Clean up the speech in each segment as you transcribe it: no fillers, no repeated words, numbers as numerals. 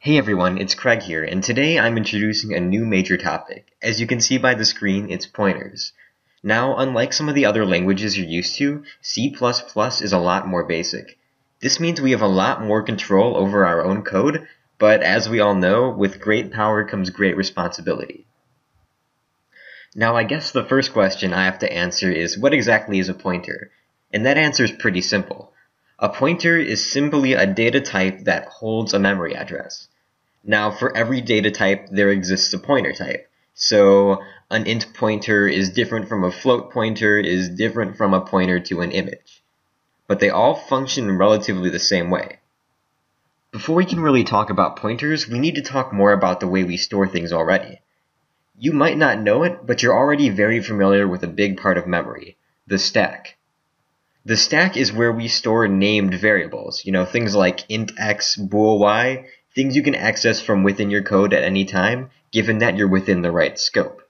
Hey everyone, it's Craig here, and today I'm introducing a new major topic. As you can see by the screen, it's pointers. Now, unlike some of the other languages you're used to, C++ is a lot more basic. This means we have a lot more control over our own code, but as we all know, with great power comes great responsibility. Now, I guess the first question I have to answer is, what exactly is a pointer? And that answer is pretty simple. A pointer is simply a data type that holds a memory address. Now, for every data type, there exists a pointer type. So, an int pointer is different from a float pointer, is different from a pointer to an image. But they all function relatively the same way. Before we can really talk about pointers, we need to talk more about the way we store things already. You might not know it, but you're already very familiar with a big part of memory, the stack. The stack is where we store named variables, things like int x, bool y, things you can access from within your code at any time, given that you're within the right scope.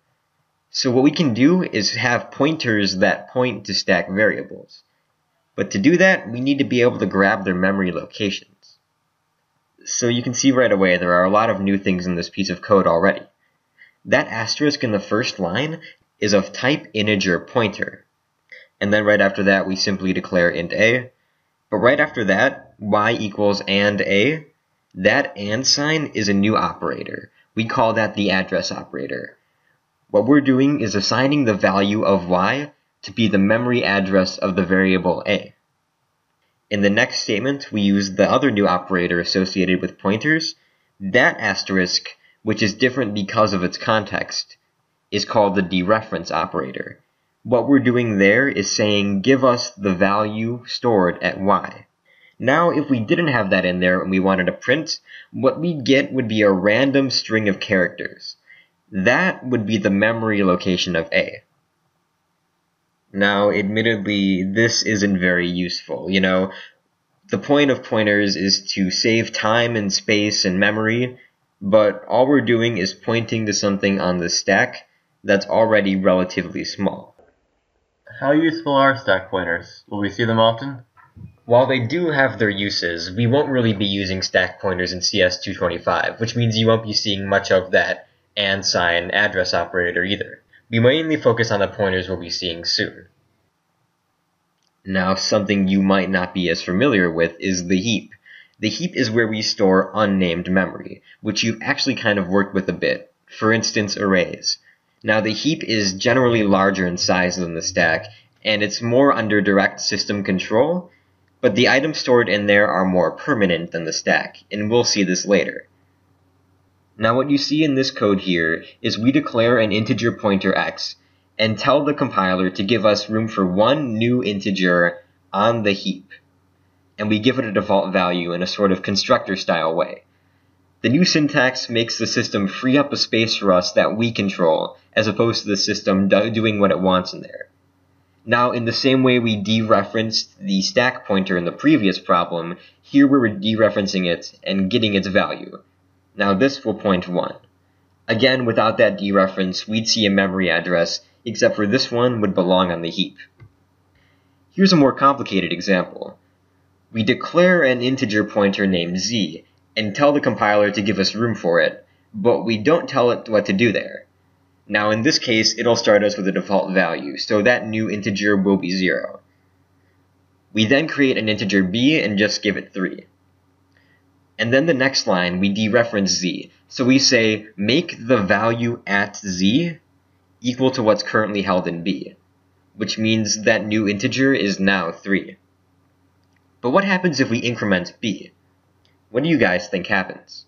So what we can do is have pointers that point to stack variables. But to do that, we need to be able to grab their memory locations. So you can see right away there are a lot of new things in this piece of code already. That asterisk in the first line is of type integer pointer. And then right after that, we simply declare int a. But right after that, y equals and a, that and sign is a new operator. We call that the address operator. What we're doing is assigning the value of y to be the memory address of the variable a. In the next statement, we use the other new operator associated with pointers. That asterisk, which is different because of its context, is called the dereference operator. What we're doing there is saying, give us the value stored at y. Now, if we didn't have that in there and we wanted to print, what we'd get would be a random string of characters. That would be the memory location of a. Now, admittedly, this isn't very useful. The point of pointers is to save time and space and memory, but all we're doing is pointing to something on the stack that's already relatively small. How useful are stack pointers? Will we see them often? While they do have their uses, we won't really be using stack pointers in CS225, which means you won't be seeing much of that and sign address operator either. We mainly focus on the pointers we'll be seeing soon. Now, something you might not be as familiar with is the heap. The heap is where we store unnamed memory, which you've actually kind of worked with a bit. For instance, arrays. Now, the heap is generally larger in size than the stack, and it's more under direct system control, but the items stored in there are more permanent than the stack, and we'll see this later. Now, what you see in this code here is we declare an integer pointer x and tell the compiler to give us room for one new integer on the heap, and we give it a default value in a sort of constructor-style way. The new syntax makes the system free up a space for us that we control, as opposed to the system doing what it wants in there. Now, in the same way we dereferenced the stack pointer in the previous problem, here we're dereferencing it and getting its value. Now this will point 1. Again, without that dereference, we'd see a memory address, except for this one would belong on the heap. Here's a more complicated example. We declare an integer pointer named z, and tell the compiler to give us room for it, but we don't tell it what to do there. Now in this case, it'll start us with a default value, so that new integer will be 0. We then create an integer b and just give it 3. And then the next line, we dereference z, so we say make the value at z equal to what's currently held in b, which means that new integer is now 3. But what happens if we increment b? What do you guys think happens?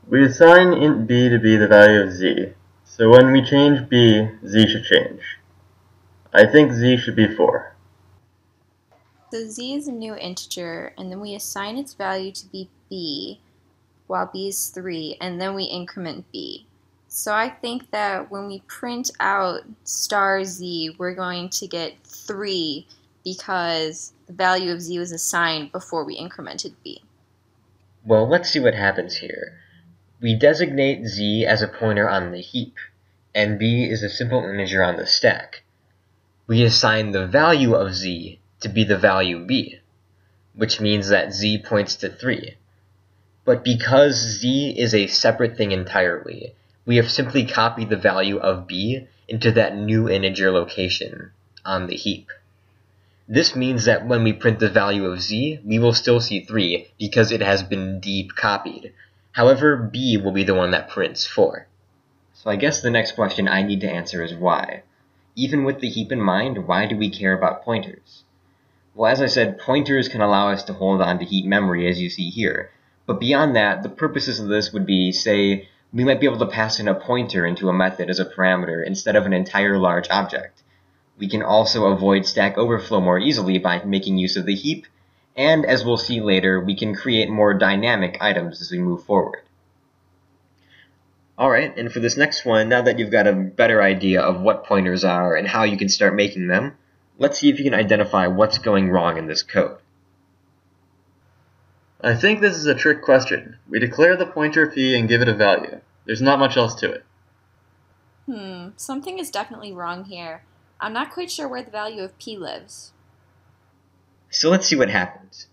We assign int b to be the value of z, so when we change b, z should change. I think z should be 4. So z is a new integer, and then we assign its value to be b, while b is 3, and then we increment b. So I think that when we print out star z, we're going to get 3 because the value of z was assigned before we incremented b. Well, let's see what happens here. We designate z as a pointer on the heap, and b is a simple integer on the stack. We assign the value of z to be the value b, which means that z points to 3. But because z is a separate thing entirely, we have simply copied the value of b into that new integer location on the heap. This means that when we print the value of z, we will still see 3 because it has been deep copied. However, b will be the one that prints 4. So I guess the next question I need to answer is why. Even with the heap in mind, why do we care about pointers? Well, as I said, pointers can allow us to hold on to heap memory, as you see here. But beyond that, the purposes of this would be, say, we might be able to pass in a pointer into a method as a parameter instead of an entire large object. We can also avoid Stack Overflow more easily by making use of the heap, and as we'll see later, we can create more dynamic items as we move forward. Alright, and for this next one, now that you've got a better idea of what pointers are and how you can start making them, let's see if you can identify what's going wrong in this code. I think this is a trick question. We declare the pointer p and give it a value. There's not much else to it. Something is definitely wrong here. I'm not quite sure where the value of p lives. So let's see what happens.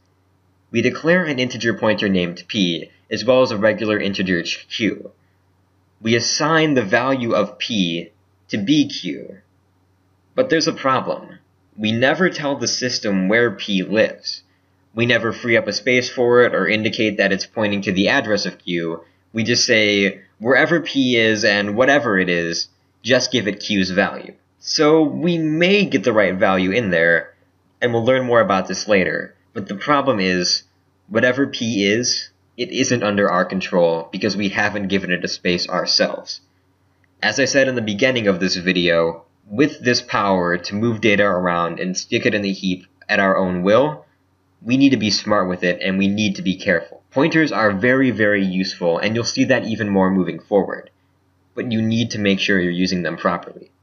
We declare an integer pointer named p, as well as a regular integer q. We assign the value of p to bq. But there's a problem. We never tell the system where p lives. We never free up a space for it or indicate that it's pointing to the address of q. We just say, wherever p is and whatever it is, just give it q's value. So we may get the right value in there, and we'll learn more about this later. But the problem is, whatever p is, it isn't under our control because we haven't given it a space ourselves. As I said in the beginning of this video, with this power to move data around and stick it in the heap at our own will, we need to be smart with it and we need to be careful. Pointers are very, very useful, and you'll see that even more moving forward. But you need to make sure you're using them properly.